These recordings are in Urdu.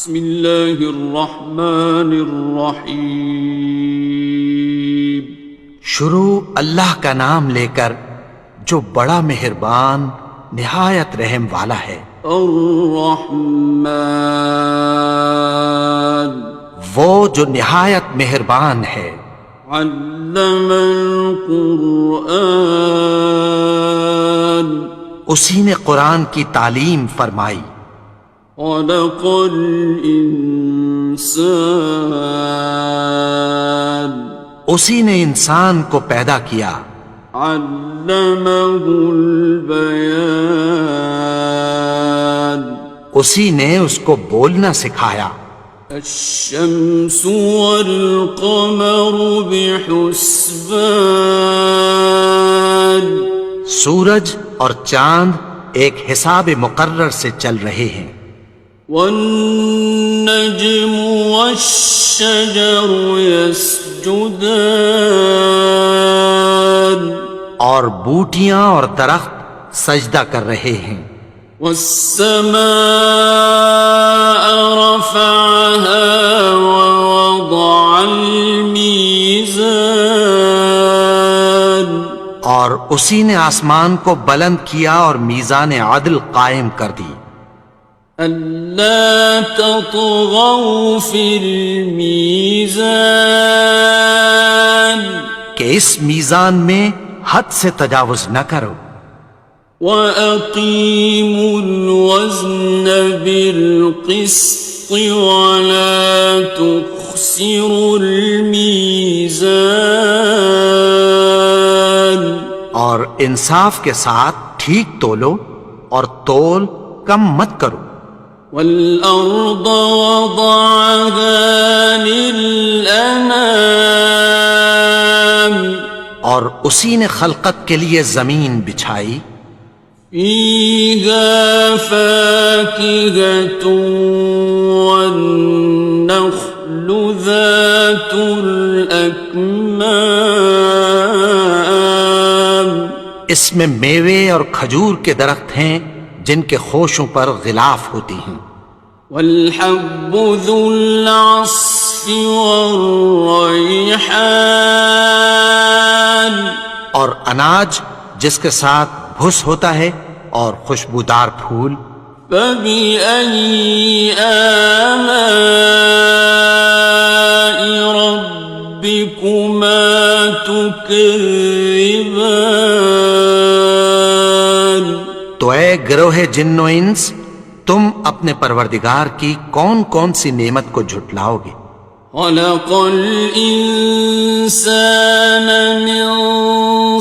بسم اللہ الرحمن الرحیم. شروع اللہ کا نام لے کر جو بڑا مہربان نہایت رحم والا ہے. الرحمن وہ جو نہایت مہربان ہے. علم القرآن اسی نے قرآن کی تعلیم فرمائی. خلق الانسان اسی نے انسان کو پیدا کیا. علمہ البیان اسی نے اس کو بولنا سکھایا. الشمس والقمر بحسبان سورج اور چاند ایک حساب مقرر سے چل رہے ہیں. والنجم والشجر يسجدان اور بوٹیاں اور درخت سجدہ کر رہے ہیں. والسماء رفعها ووضع الميزان اور اسی نے آسمان کو بلند کیا اور میزان عدل قائم کر دی. ألا تطغوا في الميزان کہ اس میزان میں حد سے تجاوز نہ کرو. وَأَقِيمُوا الْوَزْنَ بِالْقِسْطِ وَلَا تُخْسِرُوا الْمِيزَانَ اور انصاف کے ساتھ ٹھیک تولو اور تول کم مت کرو. وَالْأَرْضَ وَضَعَهَا لِلْأَنَامِ اور اسی نے خلقت کے لیے زمین بچھائی. فِيهَا فَاكِهَةٌ وَالنَّخْلُ ذَاتُ الْأَكْمَامِ اس میں میوے اور کھجور کے درخت ہیں جن کے خوشوں پر غلاف ہوتی ہیں. وَالْحَبُّ ذُو الْعَصْفِ وَالرَّيْحَانِ اور اناج جس کے ساتھ بھس ہوتا ہے اور خوشبودار پھول. فَبِأَيِّ آلَاءِ رَبِّكُمَا تُكَذِّبَانِ تو اے گروہ جن و انس تم اپنے پروردگار کی کون کون سی نعمت کو جھٹلاؤ گے. خَلَقَ الْإِنسَانَ مِنْ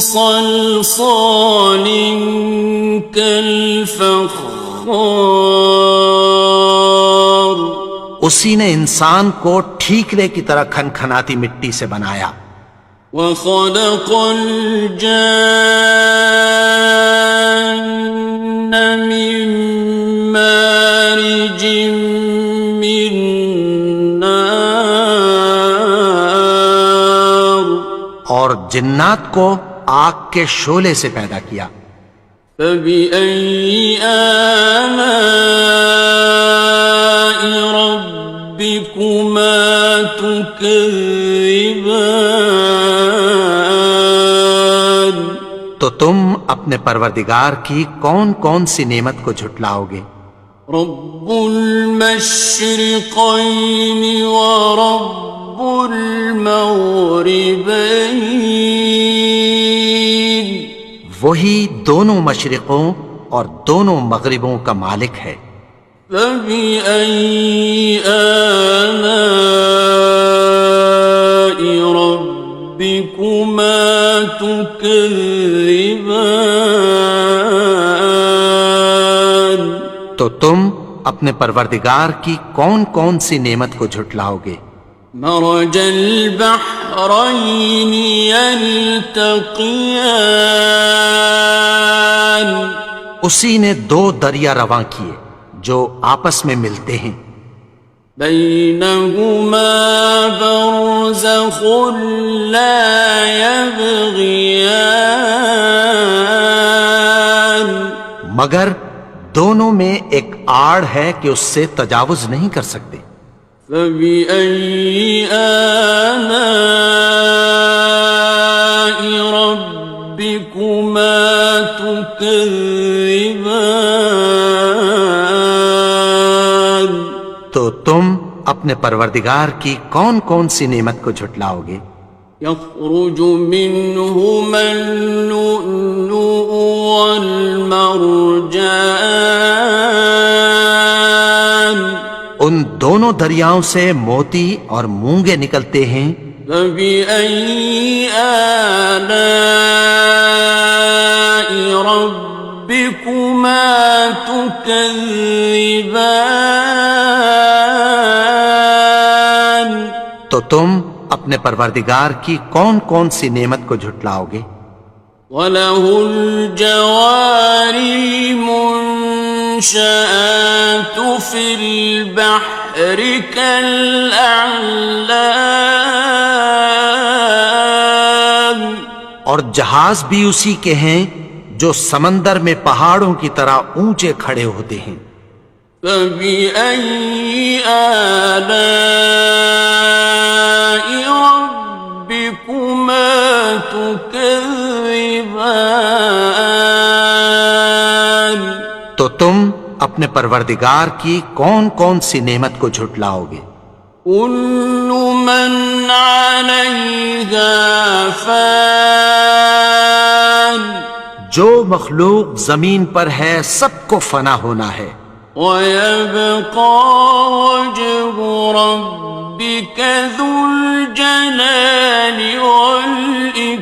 صَلْصَالٍ كَالْفَخَّارِ اسی نے انسان کو ٹھیکرے کی طرح کھنکھناتی مٹی سے بنایا. وَخَلَقَ الْجَانَّ مِن مَّارِجٍ مِّن نَّارٍ اور جنات کو آگ کے شعلے سے پیدا کیا. فَبِأَيِّ آلَاءِ رَبِّكُمَا تُكَذِّبَانِ تو تم اپنے پروردگار کی کون کون سی نعمت کو جھٹلاؤ گے. رب المشرقین ورب المغربین وہی دونوں مشرقوں اور دونوں مغربوں کا مالک ہے. فَبِأَيِّ آلَاءِ رَبِّكُمَا تُكَذِّبَانِ تو تم اپنے پروردگار کی کون کون سی نعمت کو جھٹلاؤ گے. مرج البحرین یلتقیان اسی نے دو دریا رواں کیے جو آپس میں ملتے ہیں. بینہما برزخ لا یبغیان مگر دونوں میں ایک آڑ ہے کہ اس سے تجاوز نہیں کر سکتے۔ فبأي آلاء ربكما تكذبان؟ تو تم اپنے پروردگار کی کون کون سی نعمت کو جھٹلاؤ گے؟ يخرج منهما اللؤلؤ والمرجان ان دونوں دریاؤں سے موتی اور مونگے نکلتے ہیں۔ فبأي آلاء ربكما تكذبان؟ تو تم اپنے پروردگار کی کون کون سی نعمت کو جھٹلاؤ گے؟ وَلَهُ الْجَوَارِ الْمُنشَآتُ فِي الْبَحْرِ كَالْأَعْلَامِ، اور جہاز بھی اسی کے ہیں جو سمندر میں پہاڑوں کی طرح اونچے کھڑے ہوتے ہیں۔ فَبِأَيِّ آلَاءِ رَبِّكُمَا تُكَذِّبَانِ؟ تو تم اپنے پروردگار کی کون کون سی نعمت کو جھٹلاؤ گے؟ كُلُّ مَنْ عَلَيْهَا فَانٍ، جو مخلوق زمین پر ہے سب کو فنا ہونا ہے۔ وَيَبْقَى وَجْهُ رَبِّكَ ذُو الْجَلَالِ وَالْإِكْرَامِ،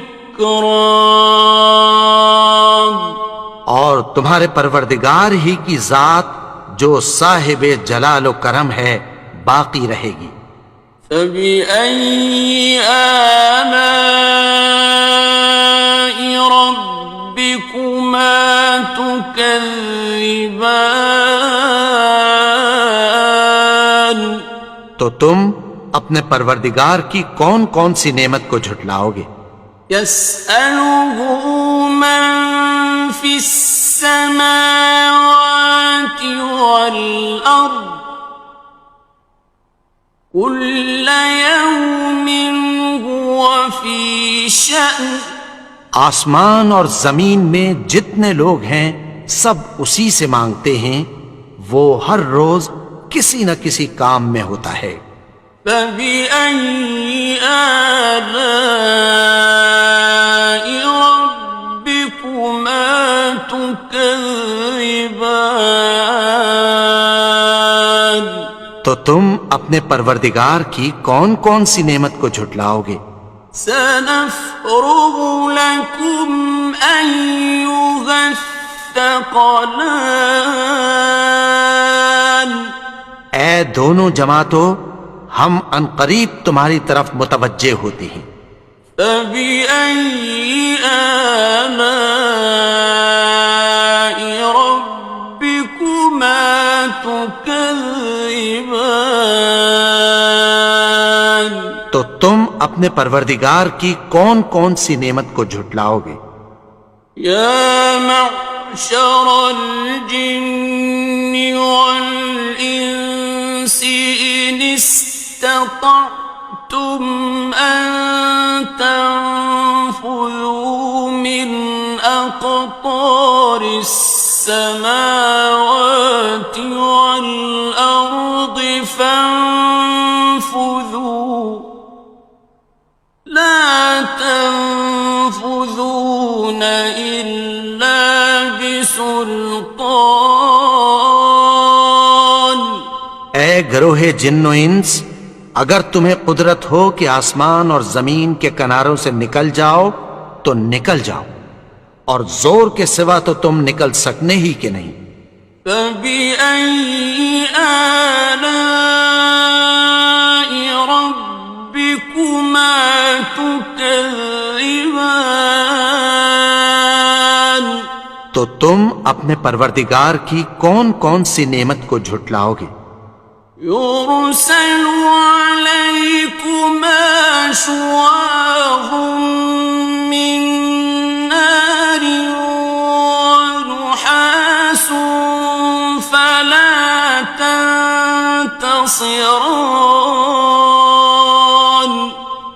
اور تمہارے پروردگار ہی کی ذات جو صاحب جلال و کرم ہے باقی رہے گی۔ فَبِأَيِّ آلَاءِ رَبِّكُمَا تُكَذِّبَانِ؟ تو تم اپنے پروردگار کی کون کون سی نعمت کو جھٹلاؤ گے؟ يَسْأَلُهُ مَن فِي السَّمَاوَاتِ وَالْأَرْضِ كُلَّ يَوْمٍ هُوَ فِي شَأْنٍ، آسمان اور زمین میں جتنے لوگ ہیں سب اسی سے مانگتے ہیں، وہ ہر روز کسی نہ کسی کام میں ہوتا ہے۔ فَبِأَيِّ آلَاءِ رَبِّكُمَا تُكَذِّبَانِ؟ تو تم اپنے پروردگار کی کون کون سی نعمت کو جھٹلاؤ گے؟ سَنَفْرُغُ لَكُمْ أَيُّهَ الثَّقَلَانِ، اے دونوں جماعتوں ہم عنقریب تمہاری طرف متوجہ ہوتے ہیں۔ فَبِأَيِّ آلَاءِ رَبِّكُمَا تُكَذِّبَانِ؟ تو تم اپنے پروردگار کی کون کون سی نعمت کو جھٹلاؤ گے؟ يَا مَعْشَرَ الْجِنِّ وَالْإِنسِ إِنِ اسْتَطَعْتُمْ أَن تَنفُذُوا مِنْ أَقْطَارِ السَّمَاوَاتِ وَالْأَرْضِ فَانفُذُوا لَا تَنفُذُونَ إِلَّا بِسُلْطَانٍ۔ اے گروہ جن و انس، اگر تمہیں قدرت ہو کہ آسمان اور زمین کے کناروں سے نکل جاؤ تو نکل جاؤ، اور زور کے سوا تو تم نکل سکنے ہی کہ نہیں۔ فَبِأَيِّ آلَاءِ رَبِّكُمَا تُكَذِّبَانِ؟ تو تم اپنے پروردگار کی کون کون سی نعمت کو جھٹلاؤ گے؟ يُرْسَلُ عَلَيْكُمَا شُوَاظٌ مِّن نَّارٍ وَنُحَاسٌ خاسران.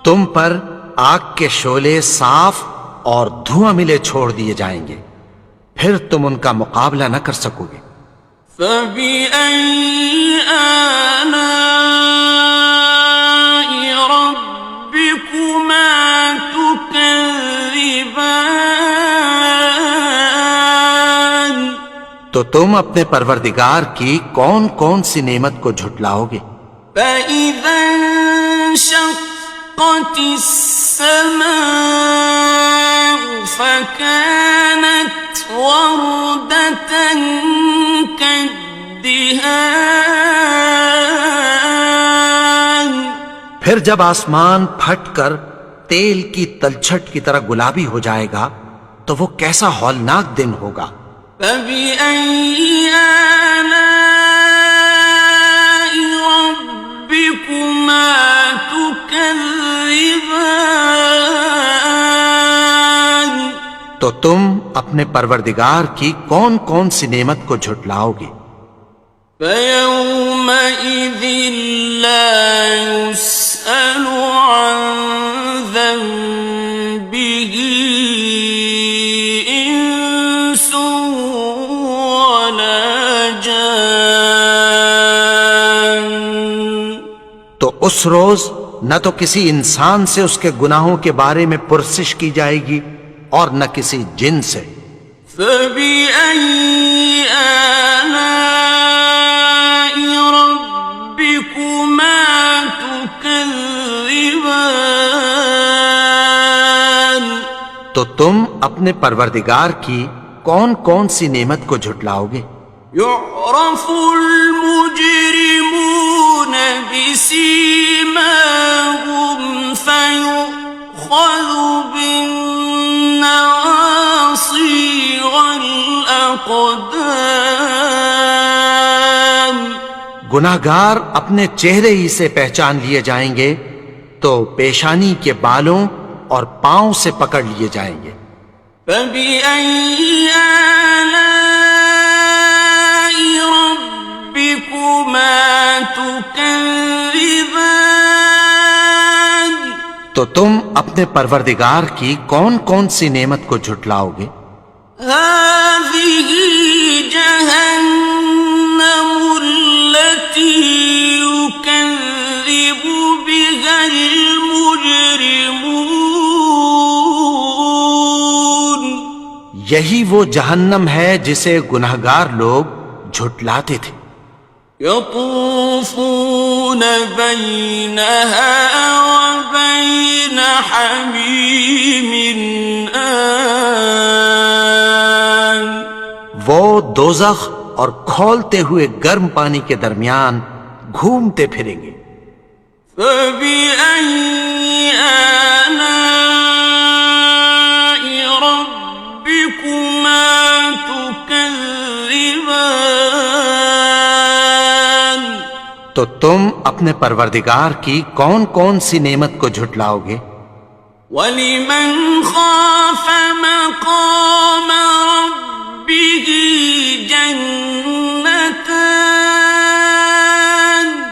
تم پر آگ کے شعلے صاف اور دھواں ملے چھوڑ دیے جائیں گے، پھر تم ان کا مقابلہ نہ کر سکو گے۔ فَبِأَيِّ آلَاءِ رَبِّكُمَا تُكَذِّبَانِ. تو تم اپنے پروردگار کی کون کون سی نعمت کو جھٹلاؤ گے؟ فَإِذَا انشَقَّتِ السَّمَاءُ فَكَانَتْ وَرْدَةً كَالدِّهَانِ. پھر جب آسمان پھٹ کر تیل کی تلچھٹ کی طرح گلابی ہو جائے گا تو وہ کیسا ہولناک دن ہوگا۔ فَبِأَيِّ آلَاءِ رَبِّكُمَا تُكَذِّبَانِ. تو تم اپنے پروردگار کی کون کون سی نعمت کو جھٹلاؤ گے؟ فَيَوْمَئِذٍ لَا يُسْأَلُ عَنْ ذَنبِهِ إِنسٌ وَلَا جَانٌ. تو اس روز نہ تو کسی انسان سے اس کے گناہوں کے بارے میں پرسش کی جائے گی اور نہ کسی جن سے۔ فَبِأَيِّ آلَاءِ رَبِّكُمَا تُكَذِّبَانِ. تو تم اپنے پروردگار کی کون کون سی نعمت کو جھٹلاؤ گے؟ يُعْرَفُ الْمُجْرِمُونَ بِسِيمَاهُمْ فَيُؤْخَذُ بِالنَّوَاصِي وَالْأَقْدَامِ. گناہگار اپنے چہرے ہی سے پہچان لیے جائیں گے تو پیشانی کے بالوں اور پاؤں سے پکڑ لیے جائیں گے۔ فَبِأَيِّ آلَاءِ رَبِّكُمَا تُكَذِّبَانِ. تو تم اپنے پروردگار کی کون کون سی نعمت کو جھٹلاؤ گے؟ هَٰذِهِ جَهَنَّمُ الَّتِي يُكَذِّبُ بِهَا الْمُجْرِمُونَ. یہی وہ جہنم ہے جسے گناہگار لوگ جھٹلاتے تھے۔ يَطُوفُونَ بَيْنَهَا وَبَيْنَ حَمِيمٍ آنٍ. وہ دوزخ اور کھولتے ہوئے گرم پانی کے درمیان گھومتے پھریں گے۔ فَبِأَيِّ آلَاءِ رَبِّكُمَا تُكَذِّبَانِ. تو تم اپنے پروردگار کی کون کون سی نعمت کو جھٹلاؤ گے؟ وَلِمَنْ خَافَ مَقَامَ رَبِّهِ جَنَّتَانِ.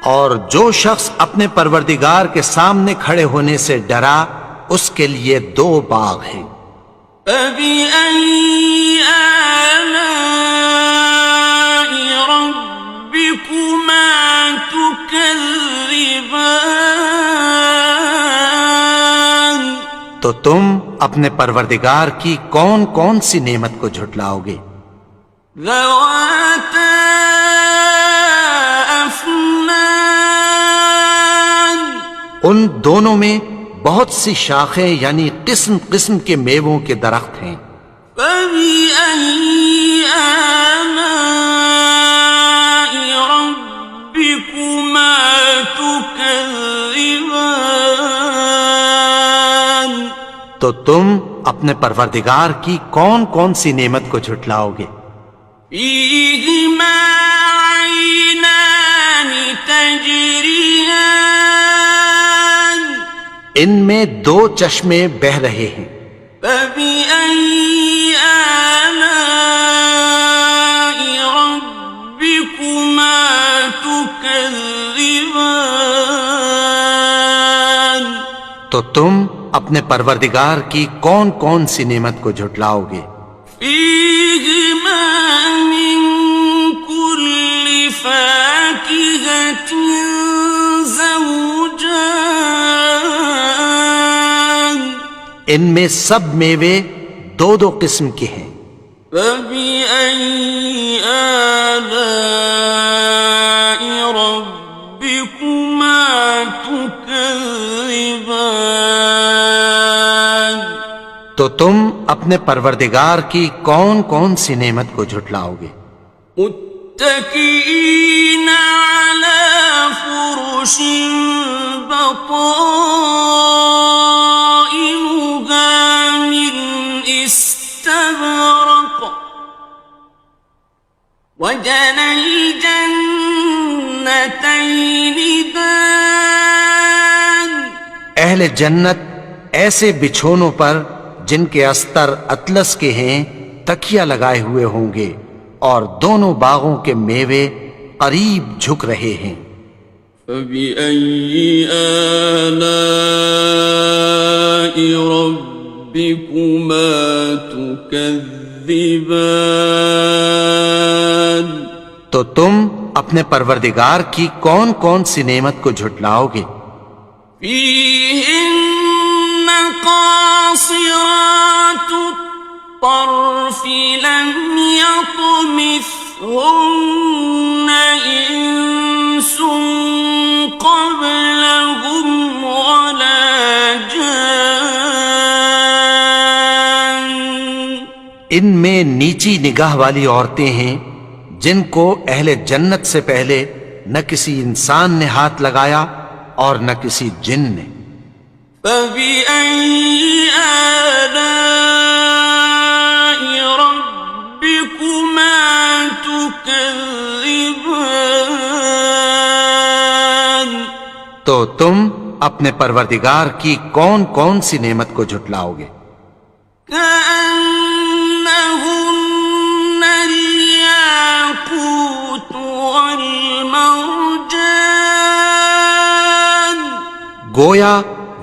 اور جو شخص اپنے پروردگار کے سامنے کھڑے ہونے سے ڈرا اس کے لیے دو باغ ہیں۔ فَبِأَيِّ آلَاءِ رَبِّكُمَا تُكَذِّبَانِ. تو تم اپنے پروردگار کی کون کون سی نعمت کو جھٹلاؤ گے؟ ذَوَاتَا أَفْنَانٍ. ان دونوں میں بہت سی شاخیں یعنی قسم قسم کے میووں کے درخت ہیں۔ فَبِأَيِّ آلَاءِ رَبِّكُمَا تُكَذِّبَانِ. تو تم اپنے پروردگار کی کون کون سی نعمت کو جھٹلاؤ گے؟ فِيهِمَا عَيْنَانِ تَجْرِيَانِ. ان میں دو چشمے بہہ رہے ہیں۔ فَبِأَيِّ آلَاءِ رَبِّكُمَا تُكَذِّبَانِ. تو تم اپنے پروردگار کی کون کون سی نعمت کو جھٹلاؤ گے؟ فيهما من كل فاكهة زوجان ان میں سب میوے دو دو قسم کے ہیں۔ فبأي آلاء ربكما تكذبان تو تم اپنے پروردگار کی کون کون سی نعمت کو جھٹلاؤ گے؟ متكئين على فرش بطائنها من استبرق وجنى الجنتين دان اہل جنت ایسے بچھونوں پر جن کے استر اطلس کے ہیں تکیہ لگائے ہوئے ہوں گے، اور دونوں باغوں کے میوے قریب جھک رہے ہیں۔ فبأي آلاء ربكما تكذبان تو تم اپنے پروردگار کی کون کون سی نعمت کو جھٹلاؤ گے؟ فيهن قاصرات الطرف لم يطمثهن إنس قبلهم ولا جان ان میں نیچی نگاہ والی عورتیں ہیں جن کو اہل جنت سے پہلے نہ کسی انسان نے ہاتھ لگایا اور نہ کسی جن نے۔ فبأي آلاء ربكما تكذبان تو تم اپنے پروردگار کی کون کون سی نعمت کو جھٹلاؤ گے؟ كأنهن الياقوت والمرجان گویا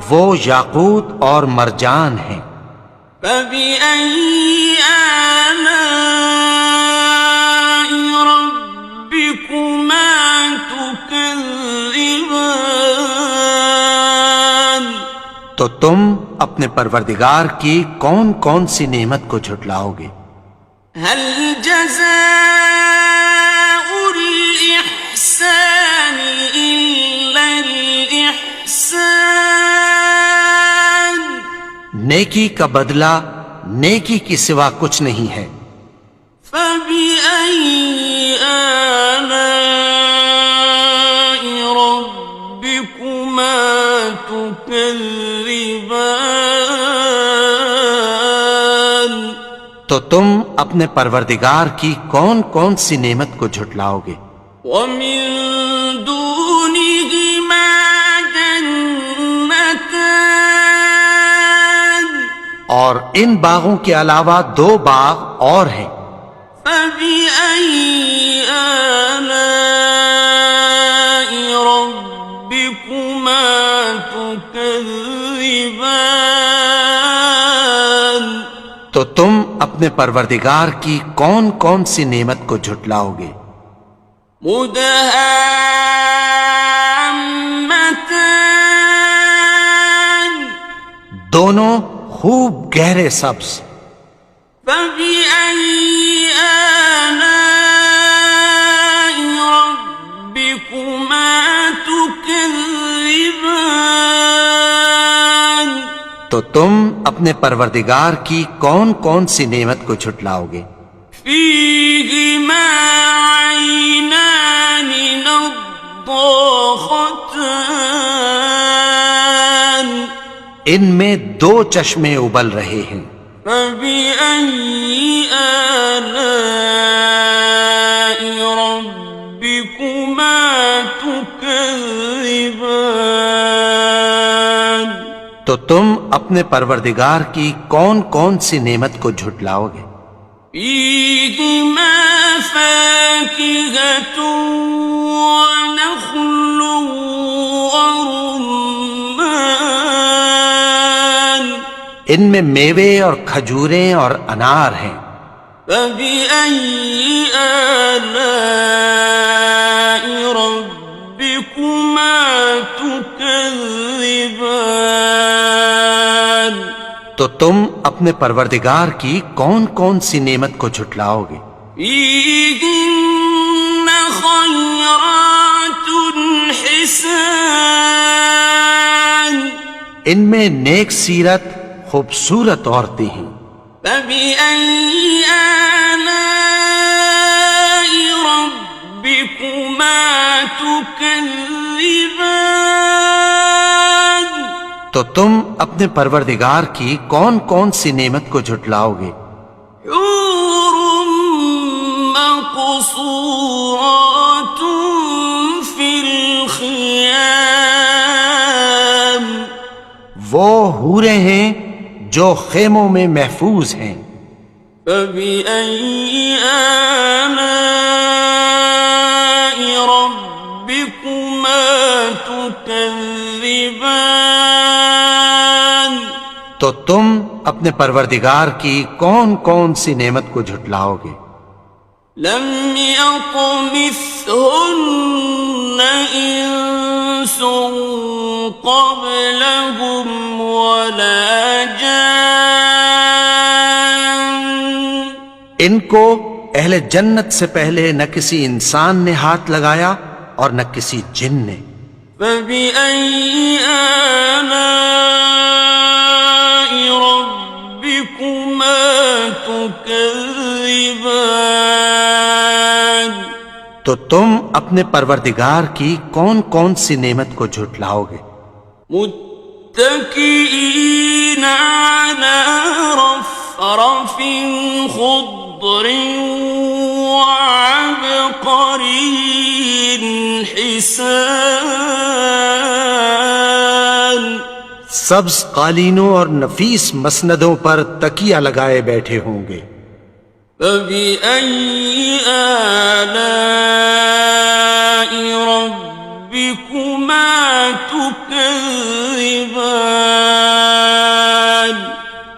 وہ یاقوت اور مرجان ہیں۔ فبأي آلاء ربكما تكذبان تو تم اپنے پروردگار کی کون کون سی نعمت کو جھٹلاؤ گے؟ هل جزاء الإحسان إلا الإحسان نیکی کا بدلہ نیکی کی سوا کچھ نہیں ہے۔ فبأي آلاء ربكما تكذبان تو تم اپنے پروردگار کی کون کون سی نعمت کو جھٹلاؤ گے؟ ومن دونهما جنتان اور ان باغوں کے علاوہ دو باغ اور ہیں۔ فبأي آلاء ربكما تكذبان تو تم اپنے پروردگار کی کون کون سی نعمت کو جھٹلاؤ گے؟ مدهامتان دونوں خوب گہرے سبز۔ فبأي آلاء ربكما تكذبان تو تم اپنے پروردگار کی کون کون سی نعمت کو جھٹلاؤ گے؟ فيهما عينان نضاختان ان میں دو چشمے ابل رہے ہیں۔ فبأي آلاء ربكما تكذبان تو تم اپنے پروردگار کی کون کون سی نعمت کو جھٹلاؤ گے؟ فيهما فاكهة ونخل ورمان ان میں میوے اور کھجوریں اور انار ہیں۔ فبأي آلاء ربكما تكذبان؟ تو تم اپنے پروردگار کی کون کون سی نعمت کو جھٹلاؤ گے؟ فيهن خيرات حسان، ان میں نیک سیرت خوبصورت عورتیں ہیں۔ فبأي آلاء ربكما تكذبان؟ تو تم اپنے پروردگار کی کون کون سی نعمت کو جھٹلاؤ گے؟ حور مقصورات في الخيام، وہ حوریں ہیں جو خیموں میں محفوظ ہیں۔ فبأي آلاء ربكما تكذبان؟ تو تم اپنے پروردگار کی کون کون سی نعمت کو جھٹلاؤ گے؟ لم يطمثهن إنس قبلهم ولا جان، ان کو اہل جنت سے پہلے نہ کسی انسان نے ہاتھ لگایا اور نہ کسی جن نے۔ فبأي آلاء ربكما تكذبان؟ تو تم اپنے پروردگار کی کون کون سی نعمت کو جھٹلاؤ گے؟ متكئين على رفرف خضر وعبقري حسان، سبز قالینوں اور نفیس مسندوں پر تکیہ لگائے بیٹھے ہوں گے۔ فبأي آلاء ربكما تكذبان؟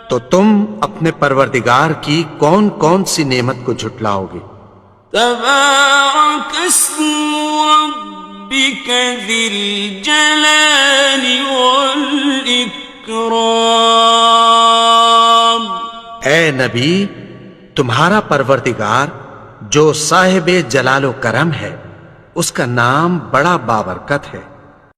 تو تم اپنے پروردگار کی کون کون سی نعمت کو جھٹلاؤ گے؟ تبارك اسم ربك ذي الجلال والإكرام۔ اے نبی، تمہارا پروردگار جو صاحب جلال و کرم ہے، اس کا نام بڑا بابرکت ہے۔